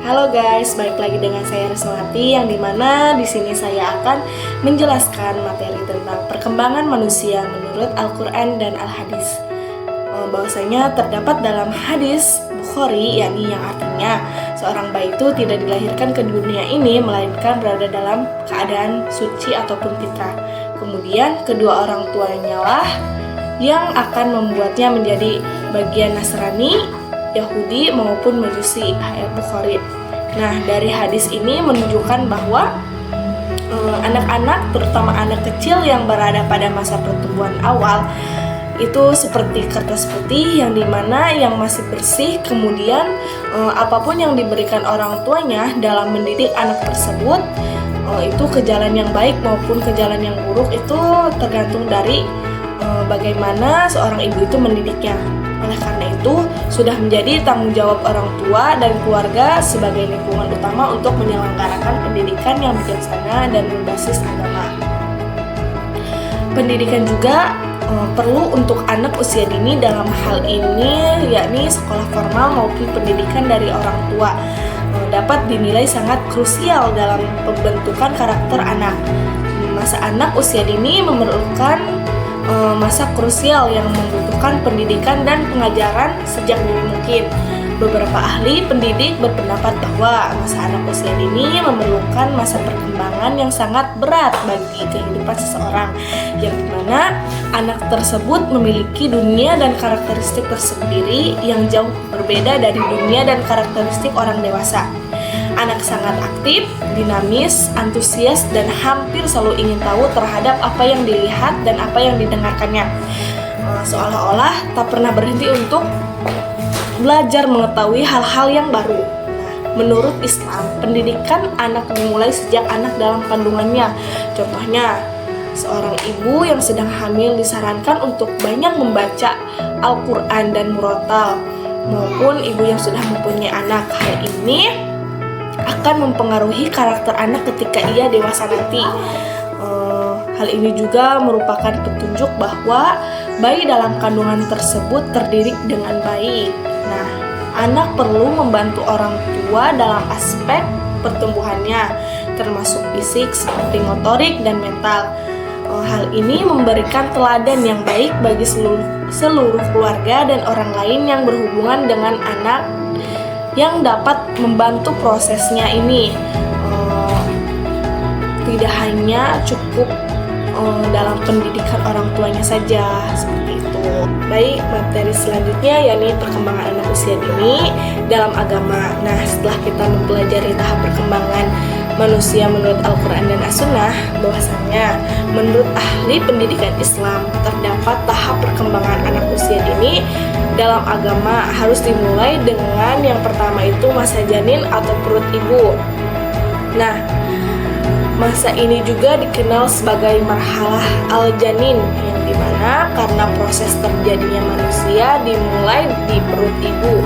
Halo guys, balik lagi dengan saya Resmawati yang dimana di sini saya akan menjelaskan materi tentang perkembangan manusia menurut Al-Quran dan Al-Hadis. Bahwasanya terdapat dalam hadis Bukhari, yakni yang artinya seorang bayi itu tidak dilahirkan ke dunia ini melainkan berada dalam keadaan suci ataupun fitrah. Kemudian kedua orang tuanya lah yang akan membuatnya menjadi bagian Nasrani, Yahudi maupun Majusi, ayat Bukhari. Nah, dari hadis ini menunjukkan bahwa anak-anak, terutama anak kecil yang berada pada masa pertumbuhan awal, itu seperti kertas putih yang dimana yang masih bersih. Kemudian apapun yang diberikan orang tuanya dalam mendidik anak tersebut, itu ke jalan yang baik maupun ke jalan yang buruk, itu tergantung dari bagaimana seorang ibu itu mendidiknya. Oleh karena itu, sudah menjadi tanggung jawab orang tua dan keluarga sebagai lingkungan utama untuk menyelenggarakan pendidikan yang bijaksana dan berbasis agama. Pendidikan juga perlu untuk anak usia dini dalam hal ini, yakni sekolah formal maupun pendidikan dari orang tua, dapat dinilai sangat krusial dalam pembentukan karakter anak. Masa anak usia dini memerlukan masa krusial yang membutuhkan pendidikan dan pengajaran sejak dini mungkin. Beberapa ahli pendidik berpendapat bahwa masa anak usia dini memerlukan masa perkembangan yang sangat berat bagi kehidupan seseorang, yang dimana anak tersebut memiliki dunia dan karakteristik tersendiri yang jauh berbeda dari dunia dan karakteristik orang dewasa. Anak sangat aktif, dinamis, antusias, dan hampir selalu ingin tahu terhadap apa yang dilihat dan apa yang didengarkannya. Seolah-olah tak pernah berhenti untuk belajar mengetahui hal-hal yang baru. Menurut Islam, pendidikan anak dimulai sejak anak dalam kandungannya. Contohnya, seorang ibu yang sedang hamil disarankan untuk banyak membaca Al-Quran dan murotal, maupun ibu yang sudah mempunyai anak. Hal ini akan mempengaruhi karakter anak ketika ia dewasa nanti. Hal ini juga merupakan petunjuk bahwa bayi dalam kandungan tersebut terdidik dengan baik. Nah, anak perlu membantu orang tua dalam aspek pertumbuhannya, termasuk fisik seperti motorik dan mental. Hal ini memberikan teladan yang baik bagi seluruh keluarga dan orang lain yang berhubungan dengan anak, yang dapat membantu prosesnya ini. Tidak hanya cukup dalam pendidikan orang tuanya saja, seperti itu. Baik, materi selanjutnya yakni perkembangan anak usia dini dalam agama. Nah, setelah kita mempelajari tahap perkembangan manusia menurut Al-Quran dan As-Sunnah, bahwasannya menurut ahli pendidikan Islam terdapat tahap perkembangan anak usia dini dalam agama harus dimulai dengan yang pertama itu masa janin atau perut ibu. Nah, masa ini juga dikenal sebagai marhalah al-janin, yang dimana karena proses terjadinya manusia dimulai di perut ibu,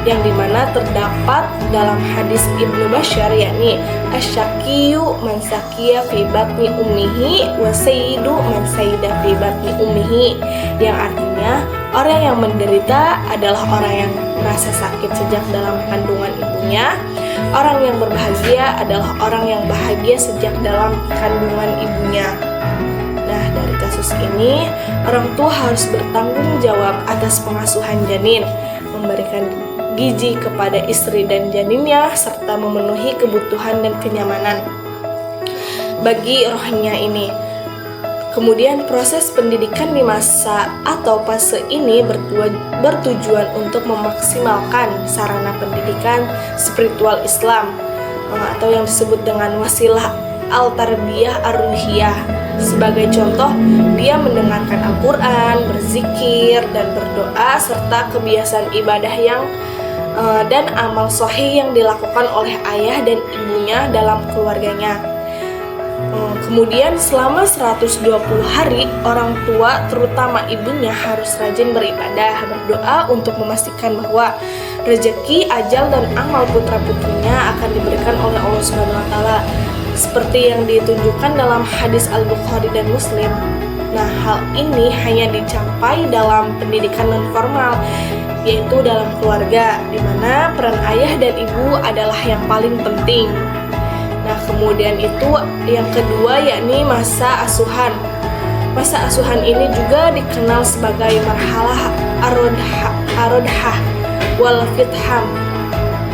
yang dimana terdapat dalam hadis Ibnu Bashar, yakni asyakiyu man sakiya fi batni ummihi wa sayyidu man sayyida fi batni ummihi, yang artinya orang yang menderita adalah orang yang merasa sakit sejak dalam kandungan ibunya. Orang yang berbahagia adalah orang yang bahagia sejak dalam kandungan ibunya. Nah, dari kasus ini, orang tua harus bertanggung jawab atas pengasuhan janin, memberikan gizi kepada istri dan janinnya, serta memenuhi kebutuhan dan kenyamanan bagi rohnya ini. Kemudian proses pendidikan di masa atau fase ini bertujuan untuk memaksimalkan sarana pendidikan spiritual Islam, atau yang disebut dengan wasilah al-tarbiyah ar-ruhiyah. Sebagai contoh, dia mendengarkan Al-Quran, berzikir, dan berdoa, serta kebiasaan ibadah dan amal sahih yang dilakukan oleh ayah dan ibunya dalam keluarganya. Kemudian selama 120 hari, orang tua terutama ibunya harus rajin beribadah, berdoa untuk memastikan bahwa rezeki, ajal, dan amal putra-putrinya akan diberikan oleh Allah SWT, seperti yang ditunjukkan dalam hadis Al-Bukhari dan Muslim. Nah, hal ini hanya dicapai dalam pendidikan non-formal, yaitu dalam keluarga, di mana peran ayah dan ibu adalah yang paling penting. Nah, kemudian itu yang kedua yakni masa asuhan. Masa asuhan ini juga dikenal sebagai marhalah arodhah wal fitham,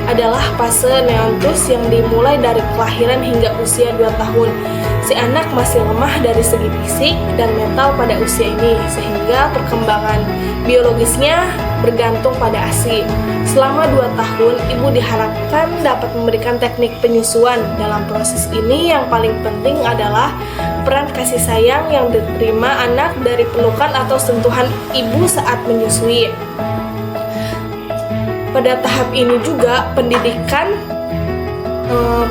adalah fase neontus yang dimulai dari kelahiran hingga usia 2 tahun. Si anak masih lemah dari segi fisik dan mental pada usia ini, sehingga perkembangan biologisnya bergantung pada ASI. Selama 2 tahun, ibu diharapkan dapat memberikan teknik penyusuan. Dalam proses ini yang paling penting adalah peran kasih sayang yang diterima anak dari pelukan atau sentuhan ibu saat menyusui. Pada tahap ini juga pendidikan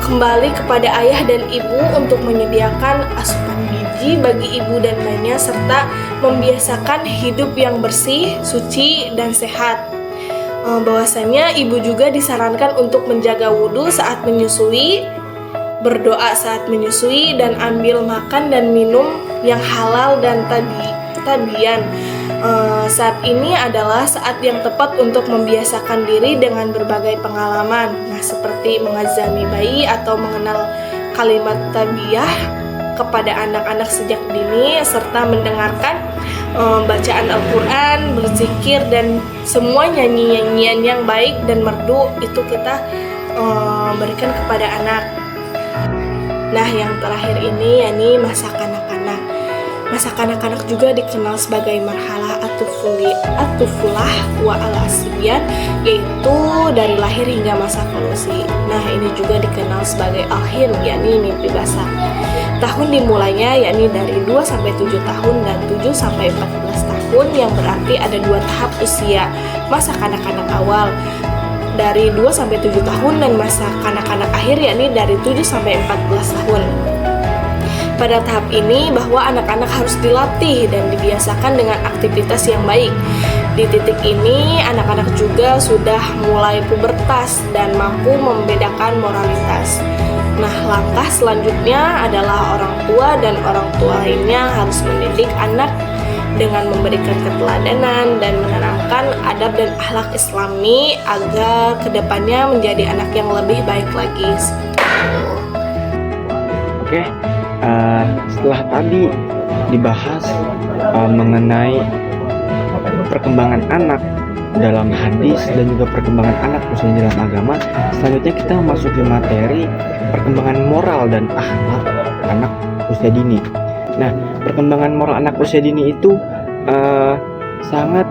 kembali kepada ayah dan ibu untuk menyediakan asupan gizi bagi ibu dan bayinya serta membiasakan hidup yang bersih, suci, dan sehat. Bahwasanya ibu juga disarankan untuk menjaga wudhu saat menyusui, berdoa saat menyusui, dan ambil makan dan minum yang halal dan tabian. Saat ini adalah saat yang tepat untuk membiasakan diri dengan berbagai pengalaman, seperti mengazani bayi atau mengenal kalimat tabiah kepada anak-anak sejak dini, serta mendengarkan bacaan Al-Quran, berzikir, dan semua nyanyian yang baik dan merdu itu kita berikan kepada anak. Nah, yang terakhir ini yakni masa kanak-kanak. Masa kanak-kanak juga dikenal sebagai marhalah atufulah wa al-asbiyan, yaitu dari lahir hingga masa kolusi. Nah, ini juga dikenal sebagai al-hilm, yakni mimpi basah. Tahun dimulainya yakni dari 2-7 tahun dan 7-14 tahun, yang berarti ada 2 tahap usia. Masa kanak-kanak awal dari 2-7 tahun dan masa kanak-kanak akhir yakni dari 7-14 tahun. Pada tahap ini bahwa anak-anak harus dilatih dan dibiasakan dengan aktivitas yang baik. Di titik ini anak-anak juga sudah mulai pubertas dan mampu membedakan moralitas. Nah, langkah selanjutnya adalah orang tua dan orang tua lainnya harus mendidik anak dengan memberikan keteladanan dan menanamkan adab dan akhlak Islami agar kedepannya menjadi anak yang lebih baik lagi. Oke. Setelah tadi dibahas mengenai perkembangan anak dalam hadis dan juga perkembangan anak khususnya dalam agama, selanjutnya kita memasuki materi perkembangan moral dan akhlak anak usia dini. Nah, perkembangan moral anak usia dini itu sangat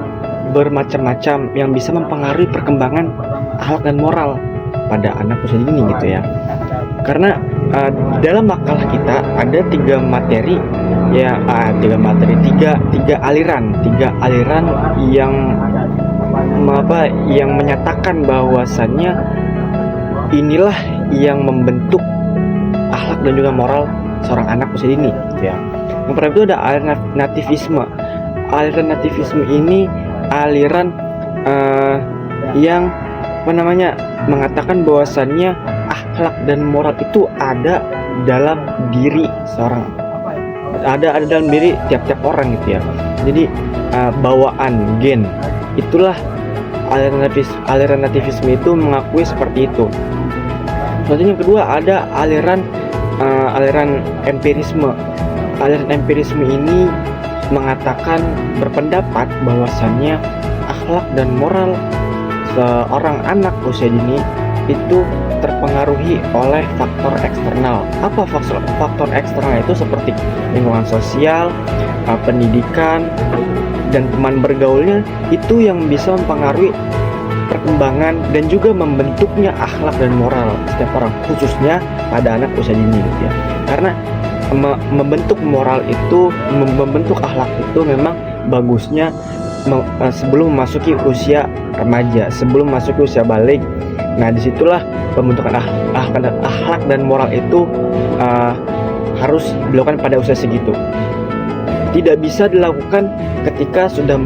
bermacam-macam yang bisa mempengaruhi perkembangan akhlak dan moral pada anak usia dini gitu ya. Karena dalam makalah kita ada tiga aliran yang menyatakan bahwasannya inilah yang membentuk akhlak dan juga moral seorang anak usia dini gitu ya. Yang pertama itu ada aliran nativisme. Aliran nativisme ini aliran yang mengatakan bahwasannya akhlak dan moral itu ada dalam diri seorang, ada dalam diri tiap-tiap orang gitu ya. Jadi bawaan gen itulah aliran nativisme itu mengakui seperti itu. Selanjutnya yang kedua ada aliran empirisme. Aliran empirisme ini mengatakan berpendapat bahwasannya akhlak dan moral seorang anak usia dini itu terpengaruhi oleh faktor eksternal. Apa faktor eksternal itu? Seperti lingkungan sosial, pendidikan, dan teman bergaulnya, itu yang bisa mempengaruhi perkembangan dan juga membentuknya akhlak dan moral setiap orang, khususnya pada anak usia dini gitu ya. Karena membentuk moral itu, membentuk akhlak itu memang bagusnya sebelum memasuki usia remaja, sebelum memasuki usia balik. Nah, disitulah pembentukan akhlak dan moral itu harus dilakukan pada usia segitu. Tidak bisa dilakukan ketika sudah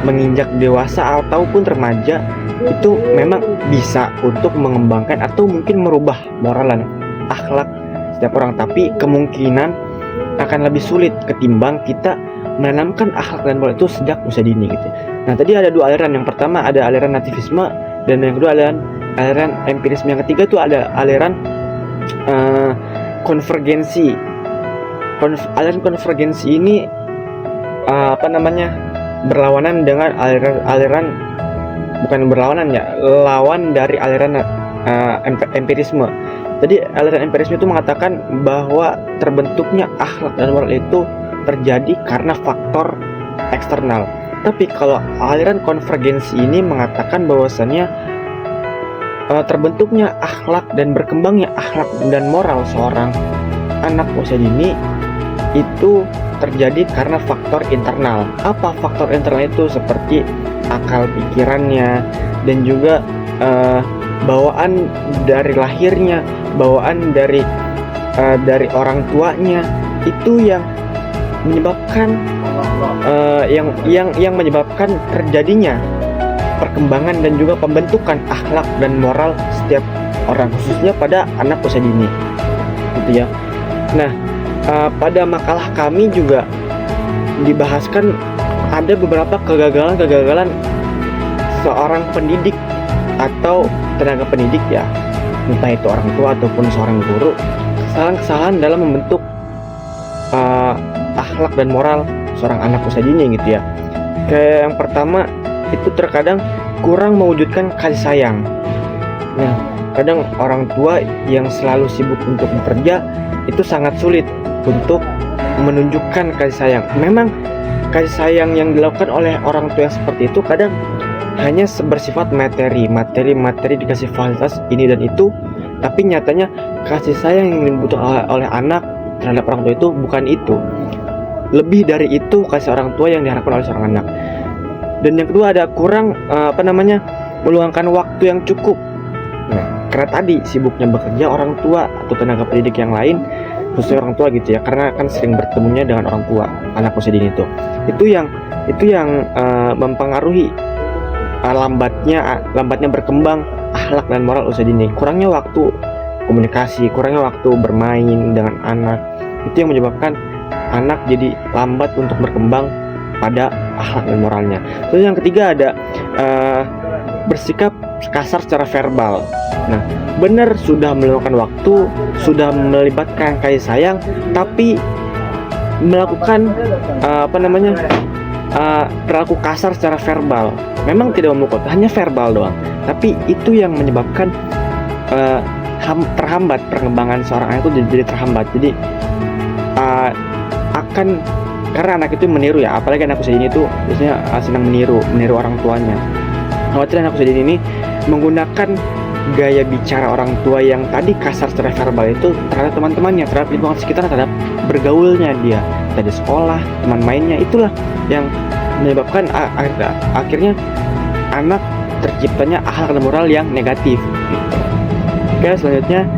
menginjak dewasa ataupun remaja. Itu memang bisa untuk mengembangkan atau mungkin merubah moral dan akhlak setiap orang, tapi kemungkinan akan lebih sulit ketimbang kita menanamkan akhlak dan moral itu sejak usia dini gitu. Nah, tadi ada dua aliran. Yang pertama ada aliran nativisme dan yang kedua aliran empirisme. Yang ketiga itu ada aliran konvergensi. Aliran konvergensi ini berlawanan dengan aliran bukan berlawanan ya, lawan dari aliran empirisme. Jadi aliran empirisme itu mengatakan bahwa terbentuknya akhlak dan moral itu terjadi karena faktor eksternal. Tapi kalau aliran konvergensi ini mengatakan bahwasannya terbentuknya akhlak dan berkembangnya akhlak dan moral seorang anak usia dini itu terjadi karena faktor internal. Apa faktor internal itu? Seperti akal pikirannya dan juga bawaan dari lahirnya, bawaan dari orang tuanya, itu yang menyebabkan yang menyebabkan terjadinya perkembangan dan juga pembentukan akhlak dan moral setiap orang, khususnya pada anak usia dini gitu ya. Nah, pada makalah kami juga dibahaskan ada beberapa kegagalan seorang pendidik atau tenaga pendidik ya, entah itu orang tua ataupun seorang guru, kesalahan-kesalahan dalam membentuk akhlak dan moral seorang anak usia dini gitu ya. Kayak yang pertama itu terkadang kurang mewujudkan kasih sayang. Nah, kadang orang tua yang selalu sibuk untuk bekerja itu sangat sulit untuk menunjukkan kasih sayang. Memang kasih sayang yang dilakukan oleh orang tua yang seperti itu kadang hanya bersifat materi dikasih fasilitas ini dan itu, tapi nyatanya kasih sayang yang dibutuhkan oleh anak terhadap orang tua itu bukan itu. Lebih dari itu kasih orang tua yang diharapkan oleh seorang anak. Dan yang kedua ada kurang meluangkan waktu yang cukup. Nah, karena tadi sibuknya bekerja orang tua atau tenaga pendidik yang lain, khususnya orang tua gitu ya, karena kan sering bertemunya dengan orang tua anak usia dini itu yang mempengaruhi lambatnya berkembang akhlak dan moral usia dini. Kurangnya waktu komunikasi, kurangnya waktu bermain dengan anak, itu yang menyebabkan anak jadi lambat untuk berkembang pada akhlak dan moralnya. Terus yang ketiga ada bersikap kasar secara verbal. Nah, benar sudah meluangkan waktu, sudah melibatkan kasih sayang, tapi melakukan perilaku kasar secara verbal. Memang tidak memukul, hanya verbal doang. Tapi itu yang menyebabkan terhambat perkembangan seorang anak itu jadi terhambat. Jadi karena anak itu meniru ya, apalagi anak usia dini itu biasanya senang meniru orang tuanya. Khawatir anak usia dini ini menggunakan gaya bicara orang tua yang tadi kasar secara verbal itu terhadap teman-temannya, terhadap lingkungan sekitar, terhadap bergaulnya dia dari sekolah, teman mainnya. Itulah yang menyebabkan akhirnya anak terciptanya akhlak dan moral yang negatif gitu. Oke, selanjutnya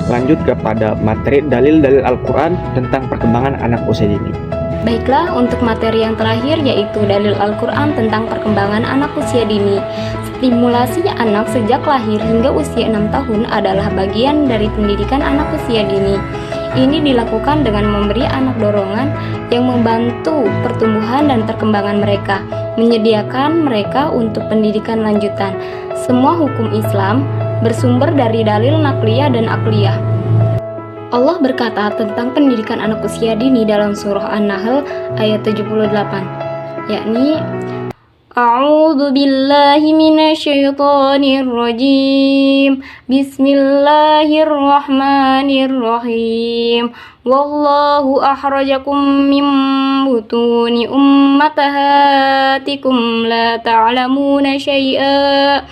lanjut kepada materi dalil-dalil Al-Quran tentang perkembangan anak usia dini. Baiklah, untuk materi yang terakhir yaitu dalil Al-Quran tentang perkembangan anak usia dini. Stimulasi anak sejak lahir hingga usia 6 tahun adalah bagian dari pendidikan anak usia dini. Ini dilakukan dengan memberi anak dorongan yang membantu pertumbuhan dan perkembangan mereka, menyediakan mereka untuk pendidikan lanjutan. Semua hukum Islam bersumber dari dalil nakliyah dan akliyah. Allah berkata tentang pendidikan anak usia dini dalam surah An-Nahl ayat 78, yakni A'udzu billahi minasyaitonir rajim. Bismillahirrahmanirrahim. Wallahu akhrajakum min butuni ummahatikum la ta'lamuna syai'an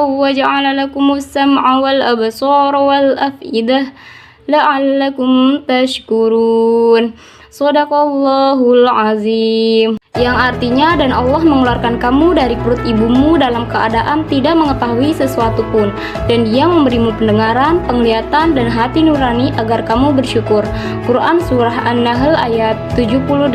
wa ja'ala lakumus sam'a wal absara wal af'idah la'allakum tashkurun. Shadaqallahul azim. Yang artinya, dan Allah mengeluarkan kamu dari perut ibumu dalam keadaan tidak mengetahui sesuatu pun, dan Dia memberimu pendengaran, penglihatan, dan hati nurani agar kamu bersyukur. Quran Surah An-Nahl ayat 78.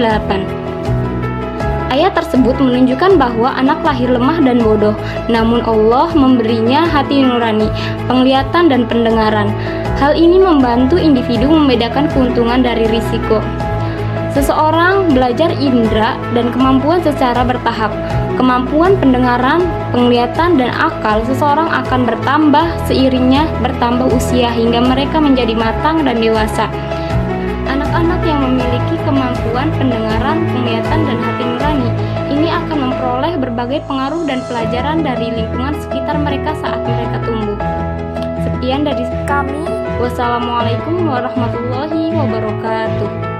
Ayat tersebut menunjukkan bahwa anak lahir lemah dan bodoh, namun Allah memberinya hati nurani, penglihatan dan pendengaran. Hal ini membantu individu membedakan keuntungan dari risiko. Seseorang belajar indera dan kemampuan secara bertahap. Kemampuan pendengaran, penglihatan, dan akal seseorang akan bertambah seiringnya bertambah usia hingga mereka menjadi matang dan dewasa. Anak-anak yang memiliki kemampuan pendengaran, penglihatan, dan hati nurani ini akan memperoleh berbagai pengaruh dan pelajaran dari lingkungan sekitar mereka saat mereka tumbuh. Sekian dari kami. Wassalamualaikum warahmatullahi wabarakatuh.